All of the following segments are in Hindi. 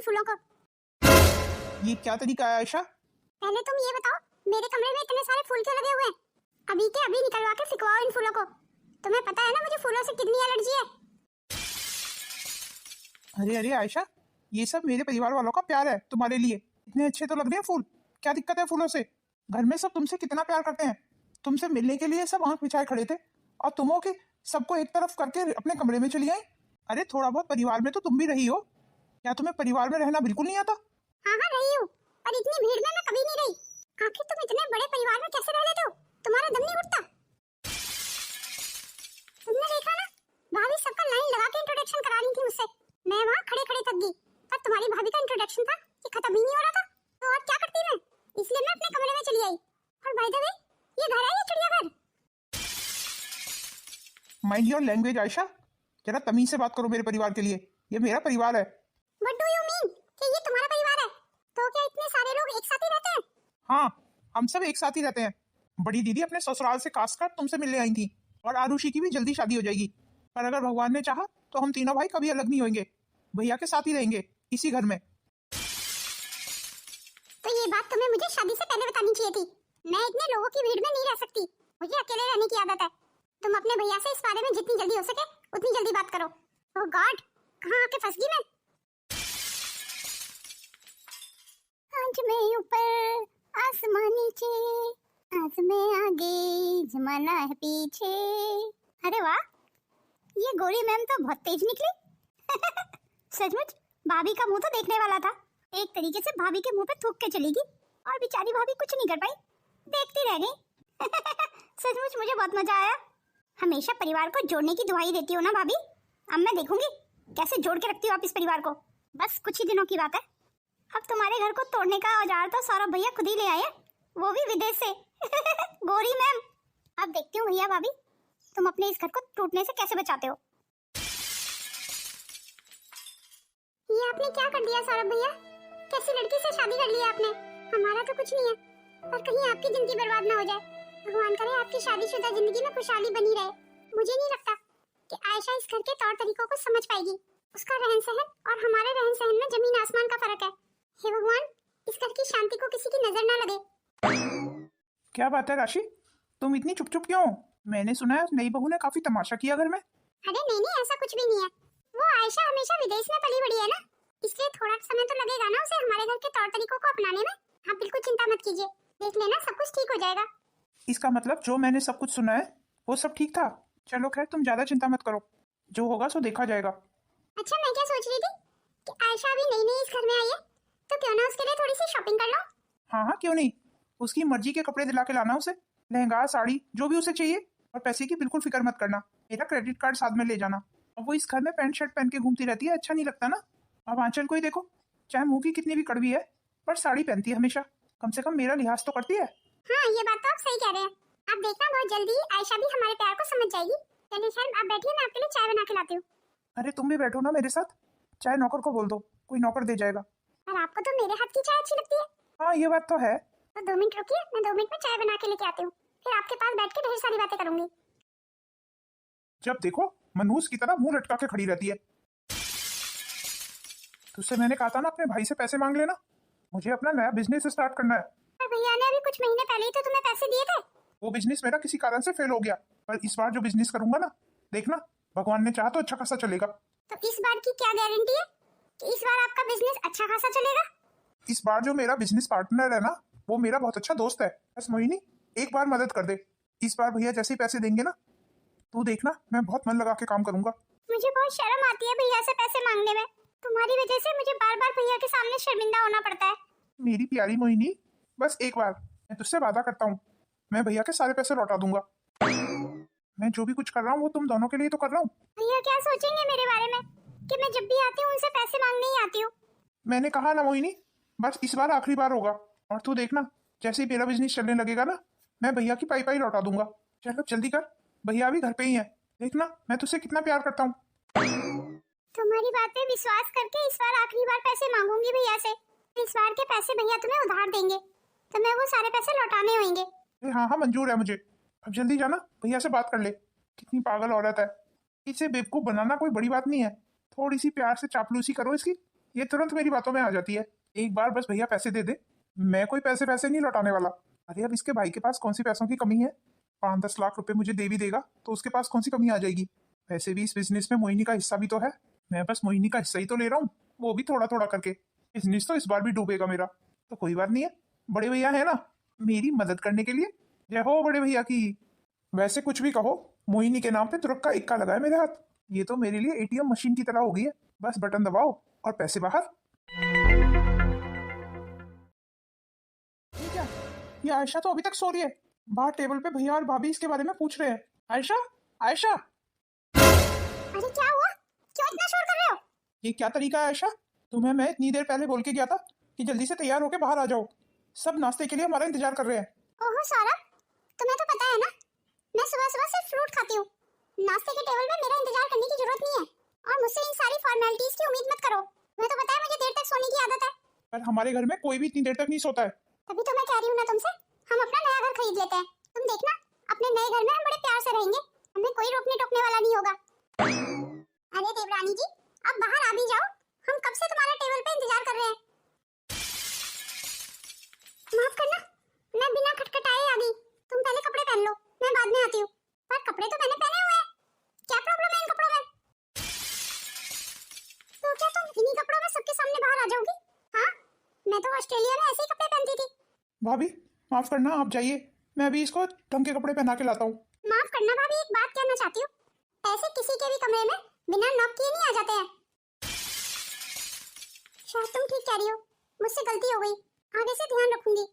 फूलों को। ये क्या तरीका है आयशा? पहले तुम ये बताओ, मेरे कमरे में इतने सारे फूल क्यों लगे हुए हैं? अभी के अभी निकलवा के फिकवाओ इन फूलों को। तुम्हें पता है ना मुझे फूलों से कितनी एलर्जी है। अरे अरे आयशा, ये सब मेरे परिवार वालों का प्यार है तुम्हारे लिए। इतने अच्छे तो लग रहे हैं फूल, क्या दिक्कत है फूलों से? घर में सब तुमसे कितना प्यार करते हैं। तुमसे मिलने के लिए सब आंख बिछाए खड़े थे और तुम हो कि सबको एक तरफ करके अपने कमरे में चली आई। अरे थोड़ा बहुत परिवार में तो तुम भी रही हो, क्या तुम्हें परिवार में रहना बिल्कुल नहीं आता? हाँ हाँ रही हूँ, पर इतनी भीड़ में मैं कभी नहीं रही। आखिर तुम इतने बड़े परिवार में कैसे रह लेते हो? तुम्हारा दम नहीं उठता? तुमने देखा ना, भाभी सबका लाइन लगा के इंट्रोडक्शन करा रही थी मुझसे। मैं वहाँ खड़े खड़े थक गई, पर तुम्हारी भाभी का इंट्रोडक्शन था कि खत्म ही नहीं हो रहा था। तो और क्या करती मैं, इसलिए मैं अपने कमरे में चली आई। और बाय द वे, ये घर है या चिड़ियाघर? माइंड योर लैंग्वेज आयशा, जरा तमीज से बात करो मेरे परिवार के लिए। ये मेरा परिवार है। व्हाट डू यू मीन कि ये तुम्हारा परिवार है? तो क्या इतने सारे लोग एक साथ ही रहते हैं? हाँ, हम सब एक साथ ही रहते हैं। बड़ी दीदी अपने ससुराल से खास कर तुमसे मिलने आई थी और आरुषि की भी जल्दी शादी हो जाएगी। पर अगर भगवान ने चाहा तो हम तीनों भाई कभी अलग नहीं होंगे, भैया के साथ ही रहेंगे इसी घर में। तो ये बात तुम्हें मुझे शादी से पहले बतानी चाहिए थी। मैं इतने लोगों की भीड़ में नहीं रह सकती, मुझे अकेले रहने की आदत है। तुम अपने भैया से इस बारे में जितनी जल्दी हो सके उतनी जल्दी बात करो। ओह गॉड, कहाँ आके फंस गई मैं? आज मैं ऊपर आसमान नीचे, आज मैं आगे जमाना है पीछे। अरे वाह, ये गोरी मैम तो बहुत तेज निकली। सचमुच भाभी का मुंह तो देखने वाला था। एक तरीके से भाभी के मुंह पे थूक के चली गई और बेचारी भाभी कुछ नहीं कर पाई, देखती रह गई। सचमुच मुझे बहुत मजा आया। हमेशा परिवार को जोड़ने की दुआई देती हो ना भाभी, अब मैं देखूंगी कैसे जोड़ के रखती हो आप इस परिवार को। बस कुछ ही दिनों की बात है, अब तुम्हारे घर को तोड़ने का औजार तो सौरभ भैया खुद ही ले आए, वो भी विदेश से। गोरी मैम, अब देखती हूँ भैया भाभी तुम अपने इस घर को टूटने से कैसे बचाते हो। ये आपने क्या कर दिया सौरभ भैया? कैसी लड़की से शादी कर ली आपने? हमारा तो कुछ नहीं है, पर कहीं आपकी जिंदगी बर्बाद ना हो जाए। भगवान करे आपकी शादीशुदा जिंदगी में खुशहाली बनी रहे। मुझे नहीं लगता कि आयशा इस घर के तौर तरीकों को समझ पाएगी। उसका रहन सहन और हमारे रहन सहन में जमीन आसमान का फर्क है। हे भगवान, इस घर की शांति को किसी की नजर ना लगे। क्या बात है राशि, तुम इतनी चुप चुप क्यों? मैंने सुना है नई बहू ने काफी तमाशा किया घर में। अरे नहीं नहीं, ऐसा कुछ भी नहीं है। वो आयशा हमेशा विदेश में पली बड़ी है ना, इसलिए थोड़ा समय तो लगेगा ना उसे हमारे घर के तौर तरीकों को अपनाने में। आप बिल्कुल चिंता मत कीजिए, देख लेना सब कुछ ठीक हो जाएगा। इसका मतलब जो मैंने सब कुछ सुना है वो सब ठीक था? चलो खैर, तुम ज्यादा चिंता मत करो, जो होगा सो देखा जाएगा। अच्छा, मैं क्या सोच रही थी कि आयशा अभी नई नई इस घर में आई है, तो क्यों ना उसके लिए थोड़ी सी शॉपिंग कर लो। हाँ हाँ, क्यों नहीं। उसकी मर्जी के कपड़े दिला के लाना उसे, लहंगा साड़ी जो भी उसे चाहिए। और पैसे की बिल्कुल फिक्र मत करना, मेरा क्रेडिट कार्ड साथ में ले जाना। और वो इस घर में पैंट शर्ट पहन के घूमती रहती है, अच्छा नहीं लगता ना। अब आंचल को ही देखो, चाहे मुंह की कितनी भी कड़वी है पर साड़ी पहनती है हमेशा, कम से कम मेरा लिहाज तो करती है। हाँ, ये बात तो आप सही कह रहे हैं। आप देखना बहुत जल्दी आयशा भी हमारे प्यार को समझ जाएगी। चलिए सर, आप बैठिए, मैं आपके लिए चाय बना के लाती हूँ। अरे तुम भी बैठो ना मेरे साथ, चाहे नौकर को बोल दो, कोई नौकर दे जाएगा। पर आपको तो मेरे हाथ की चाय अच्छी लगती है। हाँ ये बात तो है। तो 2 मिनट रुकिए, मैं 2 मिनट में चाय बना के लेके आती हूँ, फिर आपके पास बैठ के ढेर सारी बातें करूंगी। जब देखो मनहूस की तरह मुंह लटका के खड़ी रहती है। तुझसे मैंने कहा था ना अपने भाई से पैसे मांग लेना, मुझे अपना नया बिजनेस स्टार्ट करना है। पर भैया ने अभी कुछ महीने पहले ही तो तुम्हें पैसे दिए थे। वो बिजनेस मेरा किसी कारण से फेल हो गया, पर इस बार जो बिजनेस करूंगा ना, देखना भगवान ने चाहा तो अच्छा खासा चलेगा। तो इस बार की क्या गारंटी है कि इस बार आपका बिजनेस अच्छा खासा चलेगा? इस बार जो मेरा बिजनेस पार्टनर है ना, वो मेरा बहुत अच्छा दोस्त है। बस मोहिनी एक बार मदद कर दे, इस बार भैया जैसे पैसे देंगे ना, तू देखना मैं बहुत मन लगा के काम करूंगा। मुझे बहुत शर्म आती है भैया से पैसे मांगने में। तुम्हारी वजह से मुझे बार बार भैया के सामने शर्मिंदा होना पड़ता है। मेरी प्यारी मोहिनी, बस एक बार, मैं तुझसे वादा करता हूँ, मैं भैया के सारे पैसे लौटा दूंगा। मैं जो भी कुछ कर रहा हूँ वो तुम दोनों के लिए तो कर रहा हूँ। भैया क्या सोचेंगे मेरे बारे में कि मैं जब भी आती हूँ उनसे पैसे मांगने ही आती हूँ? मैंने कहा ना मोहिनी, बस इस बार आखिरी बार होगा। और तू देखना जैसे ही मेरा बिजनेस चलने लगेगा ना, मैं भैया की पाई पाई लौटा दूंगा। चलो जल्दी कर, भैया अभी घर पे ही है, देखना मैं तुझसे कितना प्यार करता हूँ। तुम्हारी बात पे विश्वास करके इस बार आखिरी बार पैसे मांगूंगी भैया से। इस बार के पैसे भैया तुम्हें उधार देंगे तो मैं वो सारे पैसे लौटाने होंगे। हाँ हाँ मंजूर है मुझे, अब जल्दी जाना भैया से बात कर ले। कितनी पागल औरत है, इसे बेवकूफ बनाना कोई बड़ी बात नहीं है, थोड़ी सी प्यार से चापलूसी करो इसकी, ये तुरंत मेरी बातों में आ जाती है। एक बार बस भैया पैसे दे दे, मैं कोई पैसे पैसे नहीं लौटाने वाला। अरे अब इसके भाई के पास कौन सी पैसों की कमी है, 5-10 लाख रुपए मुझे दे भी देगा तो उसके पास कौन सी कमी आ जाएगी। वैसे भी इस बिजनेस में मोहिनी का हिस्सा भी तो है, मैं बस मोहिनी का हिस्सा ही तो ले रहा हूँ, वो भी थोड़ा थोड़ा करके। बिजनेस तो इस बार भी डूबेगा मेरा, तो कोई बात नहीं है, बड़े भैया है ना मेरी मदद करने के लिए। जय हो बड़े भैया की। वैसे कुछ भी कहो, मोहिनी के नाम पे तुरक का इक्का लगा है मेरे हाथ। ये तो मेरे लिए एटीएम मशीन की तरह हो गई है, बस बटन दबाओ और पैसे बाहर। ये क्या, ये आयशा तो अभी तक सो रही है। बाहर टेबल पे भैया और भाभी इसके बारे में पूछ रहे हैं। आयशा, आयशा। अरे क्या हुआ, क्यों इतना शोर कर रहे हो? ये क्या तरीका है आयशा, तुम्हें मैं इतनी देर पहले बोल के गया था कि जल्दी से तैयार होके बाहर आ जाओ, सब नाश्ते के लिए हमारा इंतजार कर रहे हैं। ओहो सौरभ, तुम्हें तो पता है ना मैं सुबह सुबह सिर्फ फ्रूट खाती हूँ। नाश्ते के टेबल पे मेरा इंतजार करने की जरूरत नहीं है, और मुझसे इन सारी फॉर्मेलिटीज की उम्मीद मत करो। तुम्हें तो पता है मुझे देर तक सोने की आदत है। पर हमारे घर में कोई भी इतनी देर तक नहीं सोता है। तभी तो मैं कह रही हूँ ना तुमसे, हम अपना नया घर खरीद लेते हैं। तुम देखना, अपने नए घर में हम बड़े प्यार से रहेंगे, हमें कोई रोकने टोकने वाला नहीं होगा। अरे देवरानी जी, अब बाहर आ भी जाओ, हम कब से तुम्हारे टेबल पे इंतजार कर रहे हैं। माफ करना, मैं बिना खटखटाए आ गई। तुम पहले कपड़े पहन लो, मैं बाद में आती हूँ। पर कपड़े तो मैंने पहने हुए हैं, क्या प्रॉब्लम है इन कपड़ों में? तो क्या तुम इन्हीं कपड़ों में सबके सामने बाहर आ जाओगी? हाँ, मैं तो ऑस्ट्रेलिया में ऐसे ही कपड़े पहनती थी। भाभी माफ करना, आप जाइए, मैं अभी इसको ढंग के कपड़े पहना के लाता हूँ। माफ करना भाभी, एक बात कहना चाहती हूँ, ऐसे किसी के भी कमरे में बिना नॉक किए नहीं आ जाते हैं। शायद तुम ठीक कह रही हो, मुझसे गलती हो गई, आगे से ध्यान रखूंगी।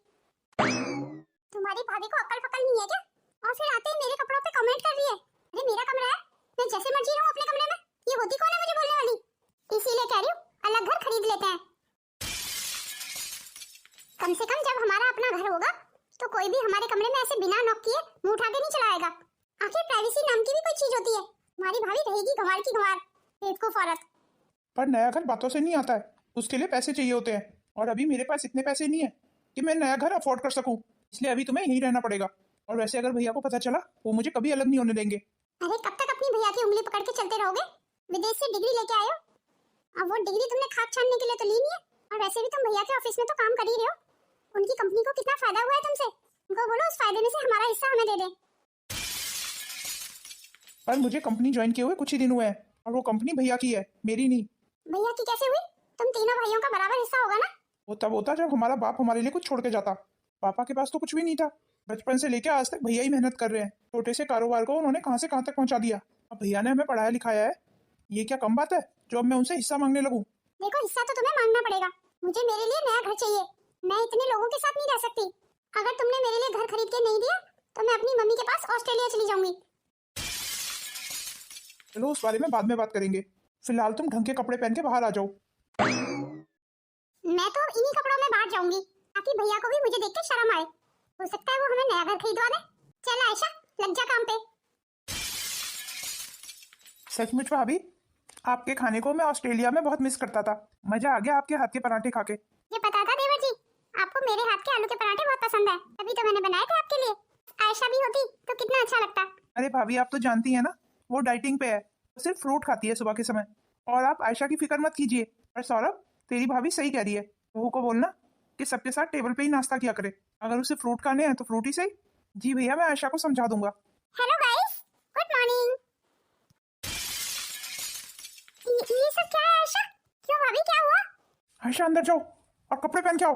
तुम्हारी भाभी को अक्ल फकल नहीं है क्या? और फिर आते ही मेरे कपड़ों पे कमेंट कर रही है। अरे मेरा कमरा है, मैं जैसे मर्जी रहूं अपने कमरे में, ये होती कौन है मुझे बोलने वाली? इसीलिए कह रही हूँ, अलग घर खरीद लेते हैं। कम से कम जब हमारा अपना घर होगा तो कोई भी हमारे कमरे में ऐसे बिना नॉक किए मुंह उठा के नहीं चला आएगा। आखिर प्राइवेसी नाम की भी कोई चीज होती है। हमारी भाभी रहेगी गंवार की गंवार, बेवकूफ औरत। पर नया घर बातों से नहीं आता है, उसके लिए पैसे चाहिए होते हैं, और अभी मेरे पास इतने पैसे नहीं है कि मैं नया घर अफोर्ड कर सकूं, इसलिए अभी तुम्हें यहीं रहना पड़ेगा। और वैसे अगर भैया को पता चला, वो मुझे कभी अलग नहीं होने देंगे। अरे कब तक अपनी भैया की उंगली पकड़ के चलते रहोगे? विदेश से डिग्री लेके आए हो, अब वो डिग्री तुमने खाक छानने के लिए तो ली नहीं है। और वैसे भी तुम भैया के ऑफिस में तो काम कर ही रहे हो, उनकी कंपनी को कितना फायदा हुआ है तुमसे, उनको बोलो उस फायदे में से हमारा हिस्सा हमें दे दे। पर मुझे कंपनी ज्वाइन किए हुए कुछ ही दिन हुए हैं, और वो कंपनी भैया की है, मेरी नहीं। भैया की कैसे हुई? तुम तीनों भाइयों का बराबर हिस्सा होगा ना? वो तब होता जब हमारा बाप हमारे लिए कुछ छोड़ के जाता। पापा के पास तो कुछ भी नहीं था, बचपन से लेकर आज तक भैया ही मेहनत कर रहे हैं। छोटे से कारोबार को उन्होंने कहां से कहां तक पहुंचा दिया। अब भैया ने हमें पढ़ाया लिखाया है, ये क्या कम बात है जो अब मैं उनसे हिस्सा मांगने लगूं? देखो, हिस्सा तो तुम्हें मांगना पड़ेगा, मुझे मेरे लिए नया घर चाहिए, मैं इतने लोगों के साथ नहीं रह सकती। अगर तुमने मेरे लिए घर खरीद के नहीं दिया तो मैं अपनी मम्मी के पास ऑस्ट्रेलिया चली जाऊंगी। चलो उस बारे में बाद में बात करेंगे, फिलहाल तुम ढंग के कपड़े पहन के बाहर आ जाओ। मैं तो इन्हीं कपड़ों में बाहर जाऊंगी ताकि भैया को भी मुझे देख के शर्म आए। हो सकता है वो हमें नया घर खरीदवा दे। चल आयशा, लग जा काम पे। सचमुच भाभी, आपके खाने को मैं ऑस्ट्रेलिया में बहुत मिस करता था। मजा आ गया आपके हाथ के पराठे खा के। ये पता था देवर जी, आपको मेरे हाथ के आलू के पराठे बहुत पसंद है, तभी तो मैंने बनाए थे आपके लिए। आयशा भी होती तो कितना अच्छा लगता। अरे भाभी, आप तो जानती हैं ना, वो डाइटिंग पे है, वो सिर्फ फ्रूट खाती है सुबह के समय। और आप आयशा की फिक्र मत कीजिए। और सौरभ, तेरी भाभी सही कह रही है, बहू को बोलना कि सबके साथ टेबल पे ही नाश्ता किया करे। अगर उसे फ्रूट खाने हैं तो फ्रूट ही सही। जी भैया, मैं आयशा को समझा दूंगा। Hello guys, good morning. ये सब क्या है आयशा? क्यों भाभी, क्या हुआ? आयशा अंदर जाओ और कपड़े पहन के आओ।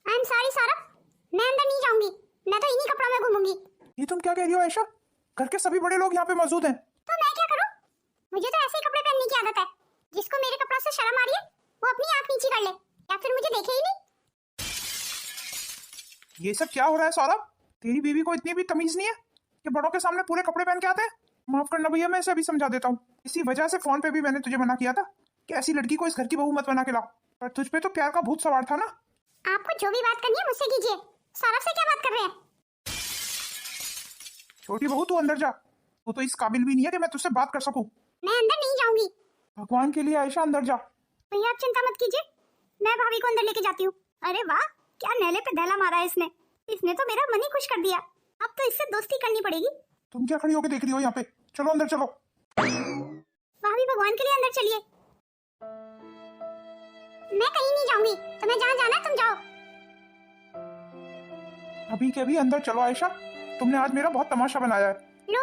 आई एम सॉरी सौरभ, मैं अंदर नहीं जाऊंगी, मैं तो इन्हीं कपड़ों में घूमूंगी। ये तुम क्या कह रही हो आयशा? घर के सभी बड़े लोग यहाँ पे मौजूद हैं। तो मैं क्या करूं? मुझे तो ऐसे ही कपड़े पहनने की आदत है। जिसको मेरे कपड़ों से शर्म आ रही है वो अपनी आंख नीची कर ले, या फिर मुझे देखे ही नहीं। ये सब क्या हो रहा है सौरभ? तेरी बीवी को इतनी भी तमीज नहीं है कि बड़ों के सामने पूरे कपड़े पहन के आते हैं? माफ करना भैया, मैं इसे अभी समझा देता हूँ। इसी वजह से फोन पे भी मैंने तुझे मना किया था कि ऐसी लड़की को इस घर की बहू मत बना के लाओ, पर तुझ पे तो प्यार का भूत सवार था ना। आपको जो भी बात करनी है मुझसे कीजिए, सौरभ से क्या बात कर रहे हैं? छोटी बहू, तू अंदर जा, तू तो इस काबिल भी नहीं है कि मैं तुझसे बात कर सकूं। मैं अंदर नहीं जाऊंगी। भगवान के लिए आयशा अंदर जा। भैया आप चिंता मत कीजिए, मैं भाभी को अंदर लेके जाती हूँ। अरे वाह, क्या नेले पे दहला मारा है इसने, इसने तो मेरा मन ही खुश कर दिया। अब तो इससे दोस्ती करनी पड़ेगी। तुम क्या खड़ी होकर देख रही हो यहाँ पे? चलो अंदर चलो। भाभी भगवान के लिए अंदर चलिए। मैं कहीं नहीं जाऊंगी, तुम्हें जहाँ जाना तुम जाओ। अभी के अभी अंदर चलो आयशा, तुमने आज मेरा बहुत तमाशा बनाया है। लो,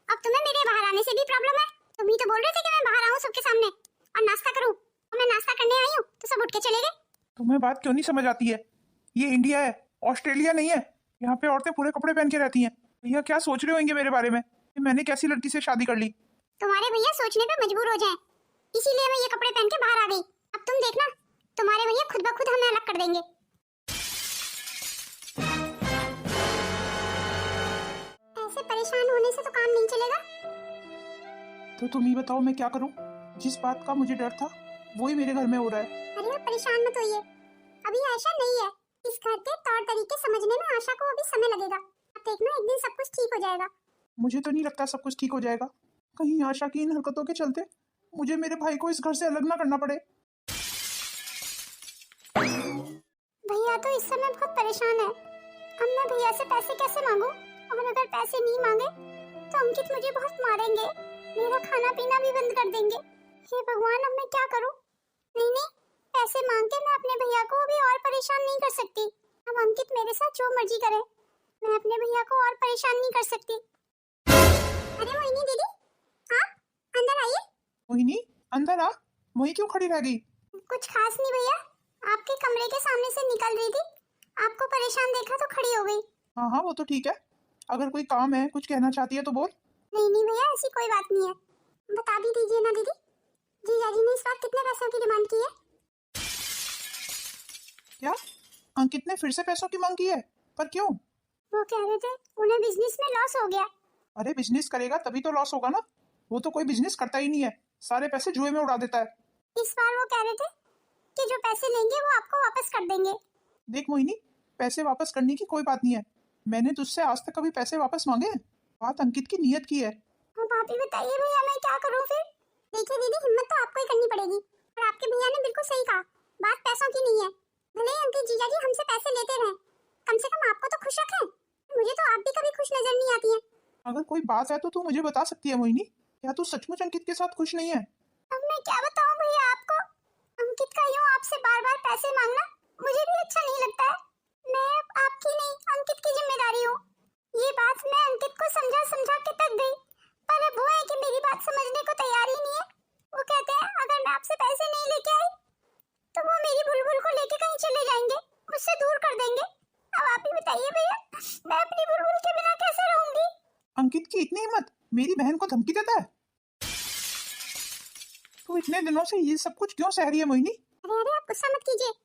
अब तुम्हें मेरे बाहर आने से भी प्रॉब्लम है? तुम ही तो बोल रहे थे कि मैं बाहर आऊँ सबके सामने और नाश्ता करूँ, और मैं नाश्ता करने आई हूँ तो सब उठ के चले गए। तुम्हें बात क्यों नहीं समझ आती है? ये इंडिया है, ऑस्ट्रेलिया नहीं है। यहाँ पे औरतें पूरे कपड़े पहन के रहती हैं। भैया क्या सोच रहे होंगे मेरे बारे में कि मैंने कैसी लड़की से शादी कर ली? तुम्हारे भैया सोचने पे मजबूर हो जाएं, इसीलिए मैं ये कपड़े पहन के बाहर आ गई। अब तुम देखना, तुम्हारे भैया खुद ब खुद हमें अलग कर देंगे। ऐसे परेशान होने से तो काम नहीं चलेगा। तो तुम ही बताओ मैं क्या करूं? जिस बात का मुझे डर था वही मेरे घर में हो रहा है। अरे आप परेशान मत होइए, अभी आशा नहीं है। इस घर के तौर तरीके समझने में आशा को अभी समय लगेगा। अब देखना एक दिन सब कुछ ठीक हो जाएगा। मुझे तो नहीं लगता सब कुछ ठीक हो जाएगा। कहीं आशा की इन हरकतों के चलते मुझे मेरे भाई को इस घर से अलग ना करना पड़े। भैया तो इस समय बहुत परेशान है। अब मैं भैया से पैसे कैसे मांगूं? और अगर पैसे नहीं मांगे तो अंकित मुझे बहुत मारेंगे, मेरा खाना पीना भी बंद कर देंगे। हे भगवान, अब मैं क्या करूं? नहीं, पैसे मांग के मैं अपने भैया को भी और परेशान नहीं कर सकती। अब अंकित मेरे साथ जो मर्जी करे, मैं अपने भैया को और परेशान नहीं कर सकती। अरे मोहिनी दीदी, आप अंदर आइए। मोहिनी अंदर आ। मोही क्यों खड़ी रह गई? कुछ खास नहीं भैया, आपके कमरे के सामने से निकल रही थी, आपको परेशान देखा तो खड़ी हो गई। हाँ हाँ वो तो ठीक है। अगर कोई काम है, कुछ कहना चाहती है तो बोल। नहीं भैया, ऐसी कोई बात नहीं है। बता भी दीजिए ना दीदी, जीजाजी ने इस बार कितने पैसों की डिमांड की है? क्या अंकित ने फिर से पैसों की मांग की है? पर क्यों? वो कह रहे थे उन्हें बिजनेस में लॉस हो गया। अरे बिजनेस करेगा तभी तो लॉस होगा ना। वो तो कोई बिजनेस करता ही नहीं है, सारे पैसे जुए में उड़ा देता है। इस बार वो कह रहे थे कि जो पैसे लेंगे वो आपको वापस कर देंगे। देख मोहिनी, पैसे वापस करने की कोई बात नहीं है। मैंने तुझसे आज तक कभी पैसे वापस मांगे हैं? बात अंकित की नीयत की है। हाँ भाभी बताइए भैया, मैं क्या करूँ फिर? देखिए दीदी, हिम्मत तो आपको ही करनी पड़ेगी। और आपके भैया ने बिल्कुल सही कहा, बात पैसों की नहीं है। भले ही अंकित जीजाजी हमसे पैसे लेते रहे, कम से कम आपको तो खुश रखें। मुझे तो आप भी कभी खुश नजर नहीं आती है। अगर कोई बात है तो तू मुझे बता सकती है मोहिनी। क्या तू सचमुच अंकित के साथ खुश नहीं है? अब मैं क्या बताऊं भैया आपको? अंकित का यूं आपसे बार बार पैसे मांगना मुझे भी अच्छा नहीं लगता है। मैं आपकी नहीं, अंकित की जिम्मेदारी हूँ। ये बात मैं अंकित को समझा समझा के तक गई, पर अब वो है कि मेरी बात समझने को तैयार ही नहीं है। वो कहते हैं अगर मैं आपसे पैसे नहीं लेके आई तो वो मेरी बुलबुल को लेके कहीं चले जाएंगे, मुझसे दूर कर देंगे। अब आप ही बताइए भैया, मैं अपनी बुलबुल के बिना कैसे रहूंगी? अंकित की इतनी हिम्मत, मेरी बहन को धमकी देता है। तू इतने दिनों से ये सब कुछ क्यों सह रही है मोहिनी? अरे आप गुस्सा मत कीजिए,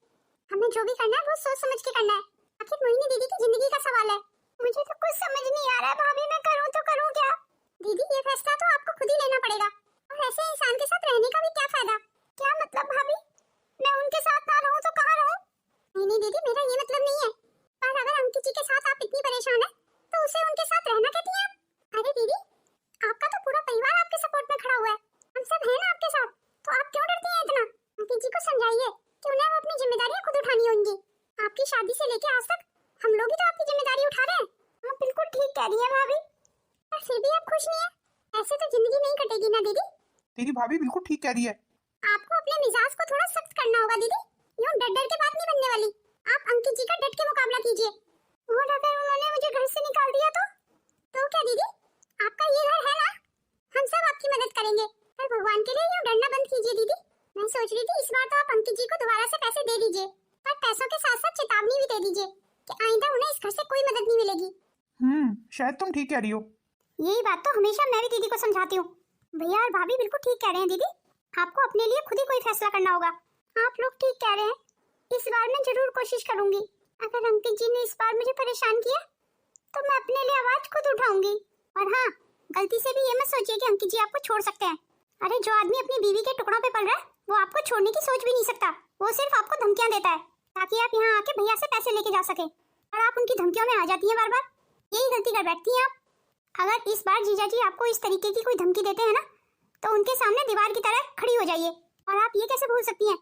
हमें जो भी करना है वो सोच समझ के करना है। आखिर मोहिनी दीदी की जिंदगी का सवाल है। मुझे तो कुछ समझ नहीं आ रहा है भाभी, मैं करूं तो करूं क्या? दीदी ये फैसला तो आपको खुद ही लेना पड़ेगा। और ऐसे इंसान के साथ रहने का भी क्या फायदा? क्या मतलब भाभी, मैं उनके साथ ना रहूं तो कहां रहूं? नहीं दीदी, मेरा ये मतलब नहीं है, पर अगर अंकित जी के साथ आप इतनी परेशान है तो उसे उनके साथ रहना कहती हैं आप? अरे दीदी, आपका तो पूरा परिवार आपके सपोर्ट में खड़ा हुआ है, हम सब हैं ना आपके साथ, तो आप क्यों डरती हैं इतना? अंकित जी को समझाइए कि उन्हें अब अपनी जिम्मेदारियां खुद उठानी होंगी। आपकी शादी से लेके आज तक हम लोग ही तो आपकी जिम्मेदारी उठा रहे हैं। आप बिल्कुल ठीक कह रही हैं भाभी, पर फिर भी आप खुश नहीं है। ऐसे तो जिंदगी नहीं कटेगी ना दीदी। तेरी भाभी बिल्कुल ठीक कह रही है। आपको अपने मिजाज को थोड़ा सख्त करना होगा दीदी, यूं डर डर के बात नहीं बनने वाली। आप अंकित जी का डट के मुकाबला कीजिए। और अगर उन्होंने मुझे घर से निकाल दिया तो क्या दीदी? आपका ये घर है ना, हम सब आपकी मदद करेंगे। पर भगवान के लिए यूं डरना बंद कीजिए दीदी। मैं सोच रही थी इस बार तो आप अंकित जी को दोबारा से पैसे दे दीजिए, पर पैसों के साथ साथ चेतावनी भी दे दीजिए कि आइंदा उन्हें इस घर से कोई मदद नहीं मिलेगी। शायद तुम ठीक कह रही हो। यही बात तो हमेशा मैं भी दीदी को समझाती हूँ। भैया और भाभी बिल्कुल ठीक कह रहे हैं दीदी, आपको अपने लिए खुद ही कोई फैसला करना होगा। आप लोग ठीक कह रहे हैं, इस बार मैं जरूर कोशिश करूंगी। अगर अंकित जी ने इस बार मुझे परेशान किया तो मैं अपने लिए आवाज खुद उठाऊंगी। और हाँ, गलती से भी ये मत सोचिए कि अंकित जी आपको छोड़ सकते हैं। अरे जो आदमी अपनी बीवी के टुकड़ों पे पल रहा है वो आपको छोड़ने की सोच भी नहीं सकता। वो सिर्फ आपको धमकियां देता है ताकि आप यहाँ आके भैया से पैसे लेके जा सके, और आप उनकी धमकियों में आ जाती हैं बार बार। यही गलती कर बैठती हैं आप। अगर इस बार जीजा जी आपको इस तरीके की कोई धमकी देते हैं ना, तो उनके सामने दीवार की तरह खड़ी हो जाइए। और आप ये कैसे भूल सकती हैं,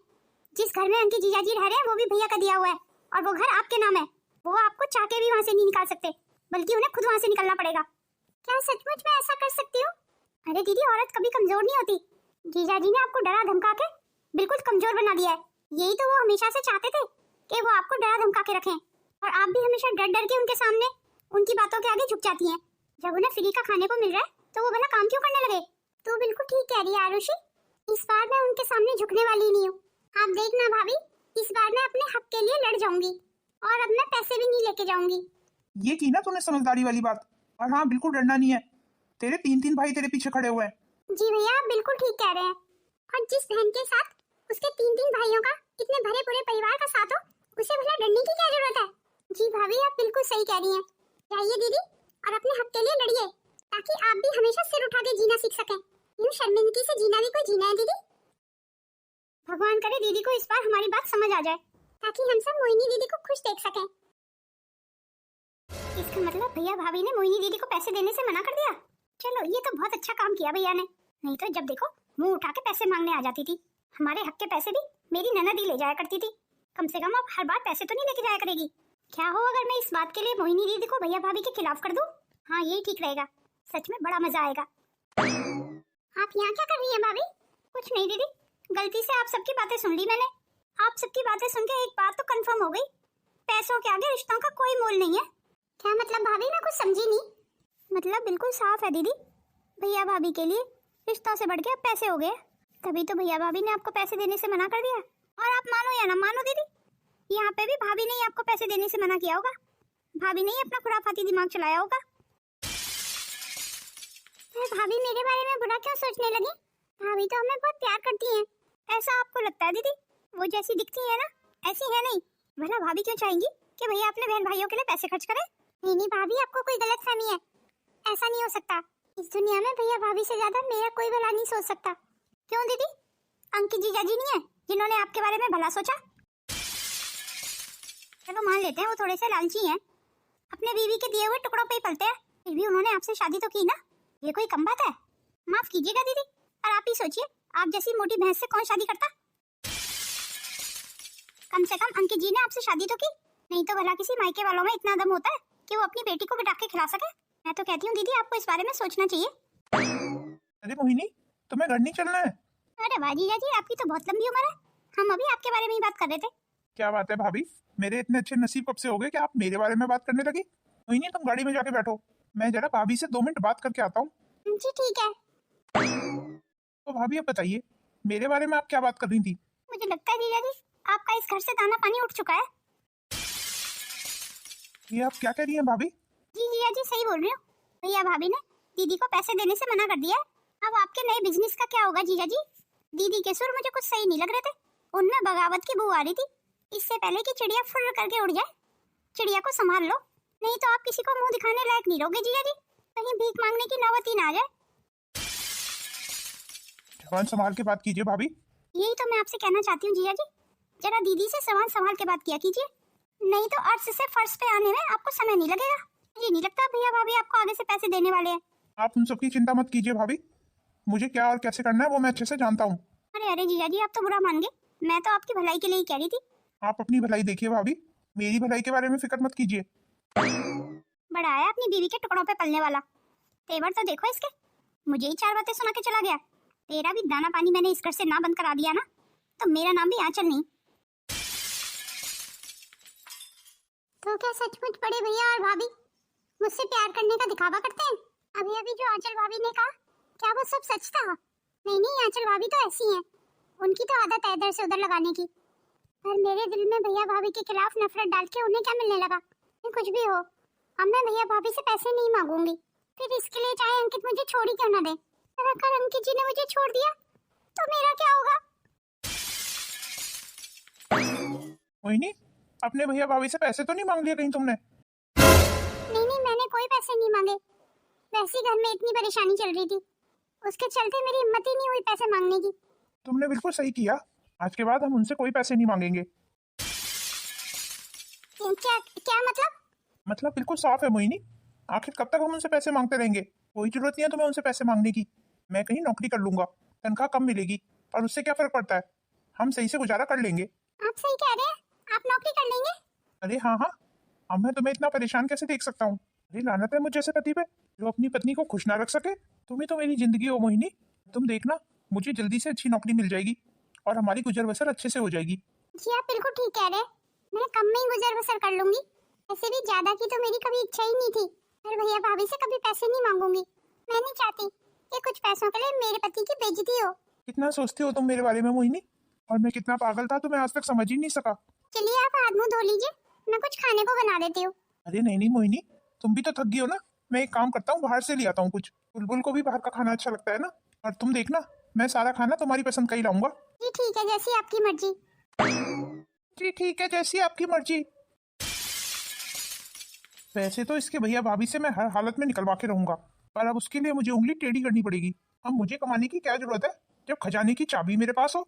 जिस घर में उनके जीजा जी रह रहे हैं वो भी भैया का दिया हुआ है, और वो घर आपके नाम है। वो आपको चाह के भी वहाँ से नहीं निकाल सकते, बल्कि उन्हें खुद वहाँ से निकलना पड़ेगा। क्या सचमुच मैं ऐसा कर सकती हूँ? अरे दीदी, औरत कभी कमजोर नहीं होती। जीजा जी ने आपको डरा धमका के बिल्कुल कमजोर बना दिया है। यही तो वो हमेशा से चाहते थे कि वो आपको डरा धमका के रखें, और आप भी हमेशा डर डर के उनके सामने उनकी बातों के आगे झुक जाती हैं। जब उन्हें फ्री का खाने को मिल रहा है तो वो भला काम क्यों करने लगे? तो बिल्कुल ठीक कह रही है आरुषि, इस बार मैं उनके सामने झुकने वाली नहीं हूँ। आप देखना भाभी, इस बार मैं अपने हक के लिए लड़ जाऊंगी और अब मैं पैसे भी नहीं लेके जाऊंगी। ये की ना तूने समझदारी वाली बात। और हाँ, बिल्कुल डरना नहीं है, तेरे 3-3 भाई तेरे पीछे खड़े हुए हैं। जी भैया, आप बिल्कुल ठीक कह रहे हैं। और जिस बहन के साथ उसके 3-3 भाइयों का इतने भरे पूरे परिवार का साथ हो, उसे भला डरने की क्या जरूरत है? जी भाभी, आप बिल्कुल सही कह रही हैं। जाइए दीदी और अपने हक के लिए लड़िए, ताकि आप भी हमेशा सिर उठा के जीना सीख सकें। यूं शर्मिंदगी से जीना भी कोई जीना है दीदी। भगवान करे दीदी को इस बार हमारी बात समझ आ जाए, ताकि हम सब मोहिनी दीदी को खुश देख सकें। इसका मतलब भैया भाभी ने मोहिनी दीदी को पैसे देने से मना कर दिया। चलो, ये तो बहुत अच्छा काम किया भैया ने, नहीं तो जब देखो मुंह उठा के पैसे मांगने आ जाती थी। हमारे हक के पैसे भी मेरी ननद ही ले जाया करती थी। कम से कम अब हर बार पैसे तो नहीं लेके जाया करेगी। क्या हो अगर मैं इस बात के लिए मोहिनी दीदी को भैया भाभी के खिलाफ कर दूं? हाँ, यही ठीक रहेगा। सच में बड़ा मजा आएगा। आप यहाँ क्या कर रही हैं भाभी? कुछ नहीं दीदी, गलती से आप सबकी बातें सुन ली मैंने। आप सबकी बातें सुन के एक बात तो कंफर्म हो गई, पैसों के आगे रिश्तों का कोई मोल नहीं है। क्या मतलब भाभी? मैं कुछ समझी नहीं। मतलब बिल्कुल साफ है दीदी, भैया भाभी के लिए रिश्तों से बढ़ के अब पैसे हो गए। तभी तो भैया भाभी ने आपको पैसे देने से मना कर दिया। और आप मानो या ना मानो दीदी, यहाँ पे भी भाभी ने ही आपको पैसे देने से मना किया होगा। भाभी ने ही अपना खुराफाती दिमाग चलाया होगा। भाभी मेरे बारे में बुरा क्यों सोचने लगी? भाभी तो हमें बहुत प्यार करती हैं। ऐसा आपको लगता है दीदी? वो जैसी दिखती है ना, ऐसी है नहीं। भला भाभी क्यों चाहेंगी कि भैया अपने बहन भाइयों के लिए पैसे खर्च करें? नहीं नहीं भाभी, आपको कोई गलतफहमी है। ऐसा नहीं हो सकता। इस दुनिया में भैया भाभी से ज्यादा मेरा कोई भला नहीं सोच सकता। क्यों दीदी? अंकित जीजा जी नहीं है जिन्होंने आपके बारे में भला सोचा? चलो मान लेते हैं वो थोड़े से लालची हैं, अपने बीवी के दिए हुए टुकड़ों पे ही पलते हैं, फिर भी उन्होंने आपसे शादी तो की ना। ये कोई कम बात है? माफ कीजिएगा दीदी, और आप ही सोचिए, आप जैसी मोटी भैंस से कौन शादी करता? कम से कम अंकित जी ने आपसे शादी तो की, नहीं तो भला किसी मायके वालों में इतना दम होता है कि वो अपनी बेटी को बिठा के खिला सके? मैं तो कहती हूँ दीदी, आपको इस बारे में सोचना चाहिए। अरे मोहिनी, तुम्हें घर नहीं चलना है? अरे वाह जीजा जी, आपकी तो बहुत लंबी उम्र है। हम अभी आपके बारे में ही बात कर रहे थे। क्या बात है भाभी, मेरे इतने अच्छे नसीब कब से हो गए कि आप मेरे बारे में बात करने लगी? मोहिनी, तुम गाड़ी में जाके बैठो, मैं जरा भाभी से 2 मिनट बात करके आता हूँ। जी ठीक है। तो भाभी अब बताइए, मेरे बारे में आप क्या बात कर रही थी? मुझे लगता है जीजा जी, आपका इस घर से दाना पानी उठ चुका है। ये आप क्या कह रही हैं भाभी? जी जीजा जी, सही बोल रही हूँ। भैया भाभी ने दीदी को पैसे देने से मना कर दिया है। अब आपके नए बिजनेस का क्या होगा जीजा जी? दीदी के सुर मुझे कुछ सही नहीं लग रहे थे, उनमें बगावत की बू आ रही थी। इससे पहले कि चिड़िया फुर्र करके उड़ जाए, चिड़िया को संभाल लो, नहीं तो आप किसी को मुंह दिखाने लायक नहीं रहोगे जीजा जी। कहीं भीख मांगने की नौबत ही ना आ जाए। जबान संभाल के बात कीजिए भाभी। यही तो मैं आपसे कहना चाहती हूँ जीजा जी, जरा दीदी से जबान संभाल के बात किया कीजिए, नहीं तो अर्श से फर्श पे आने में आपको समय नहीं लगेगा। मुझे नहीं लगता भैया भाभी आपको आगे से पैसे देने वाले हैं। आप उन सबकी चिंता मत कीजिए भाभी, मुझे क्या और कैसे करना है वो मैं अच्छे से जानता हूँ। अरे अरे जीजा जी, आप तो बुरा मान गए, मैं तो आपकी भलाई के लिए ही कह रही थी। आप अपनी भलाई देखिए भाभी, मेरी भलाई के बारे में फिक्र मत कीजिए। बड़ा आया अपनी बीवी के टुकड़ों पे पलने वाला। तेवर तो देखो इसके, मुझे ही 4 बातें सुना के चला गया। तेरा भी दाना पानी मैंने इस घर से ना बंद करा दिया ना, तो मेरा नाम भी आंचल नहीं। तो क्या सचमुच बड़े भैया और भाभी मुझसे प्यार करने का दिखावा करते हैं? अभी अभी जो आंचल भाभी ने कहा, क्या वो सब सच था? नहीं नहीं, आंचल भाभी तो ऐसी हैं, उनकी तो आदत है इधर से उधर लगाने की। पर मेरे दिल में भैया भाभी के खिलाफ नफरत डाल के उन्हें क्या मिलने लगा? कुछ भी हो, अब मैं भैया भाभी से पैसे नहीं मांगूंगी, फिर इसके लिए चाहे अंकित मुझे छोड़ ही क्यों ना दे। अगर अंकित जी ने मुझे छोड़ दिया तो मेरा क्या होगा? मोहिनी, अपने भैया भाभी से पैसे तो नहीं मांग लिए कहीं तुमने? नहीं नहीं, मैंने कोई पैसे नहीं मांगे, वैसे घर में इतनी परेशानी चल रही थी, उसके चलते मेरी हिम्मत ही नहीं हुई पैसे मांगने की। तुमने बिल्कुल सही किया, आज के बाद हम उनसे कोई पैसे नहीं मांगेंगे। क्या क्या मतलब? मतलब बिल्कुल साफ है मोहिनी, आखिर कब तक हम उनसे पैसे मांगते रहेंगे? कोई जरूरत नहीं है तुम्हें उनसे पैसे मांगने की। मैं कहीं नौकरी कर लूंगा, तनख्वाह कम मिलेगी, और उससे क्या फर्क पड़ता है, हम सही से गुजारा कर लेंगे। आप सही कह रहे हैं, आप नौकरी कर लेंगे? अरे हाँ हाँ, अब मैं तुम्हें इतना परेशान कैसे देख सकता हूँ? अरे लानत है मुझ जैसे पति पे जो अपनी पत्नी को खुश ना रख सके। तुम ही तो मेरी जिंदगी हो मोहिनी, तुम देखना मुझे जल्दी से अच्छी नौकरी मिल जाएगी और हमारी गुजर बसर अच्छे से हो जाएगी। जी आप बिल्कुल ठीक कह रहे हैं, मैं कम में ही गुजर बसर कर लूंगी। ऐसे भी ज्यादा की तो मेरी कभी इच्छा ही नहीं थी, और भैया भाभी से कभी पैसे नहीं मांगूंगी। मैं नहीं चाहती कि कुछ पैसों के लिए मेरे पति की बेइज्जती हो। कितना सोचती हो तुम मेरे बारे में मोहिनी, और मैं कितना पागल था तुम्हें आज तक समझ ही नहीं सका। चलिए आप हाथ मुंह धो लीजिए, मैं कुछ खाने को बना देती हूँ। अरे नहीं नहीं मोहिनी, तुम भी तो थक गई हो ना। मैं एक काम करता हूँ, बाहर से ले आता हूँ कुछ। बुलबुल को भी बाहर का खाना अच्छा लगता है ना। और तुम देखना, मैं सारा खाना तुम्हारी पसंद का ही लाऊंगा। जी ठीक है, जैसी आपकी मर्जी। जी ठीक है, जैसी आपकी मर्जी। वैसे तो इसके भैया भाभी से मैं हर हालत में निकलवा के रहूंगा, पर अब उसके लिए मुझे उंगली टेढ़ी करनी पड़ेगी। अब मुझे कमाने की क्या जरूरत है जब खजाने की चाबी मेरे पास हो।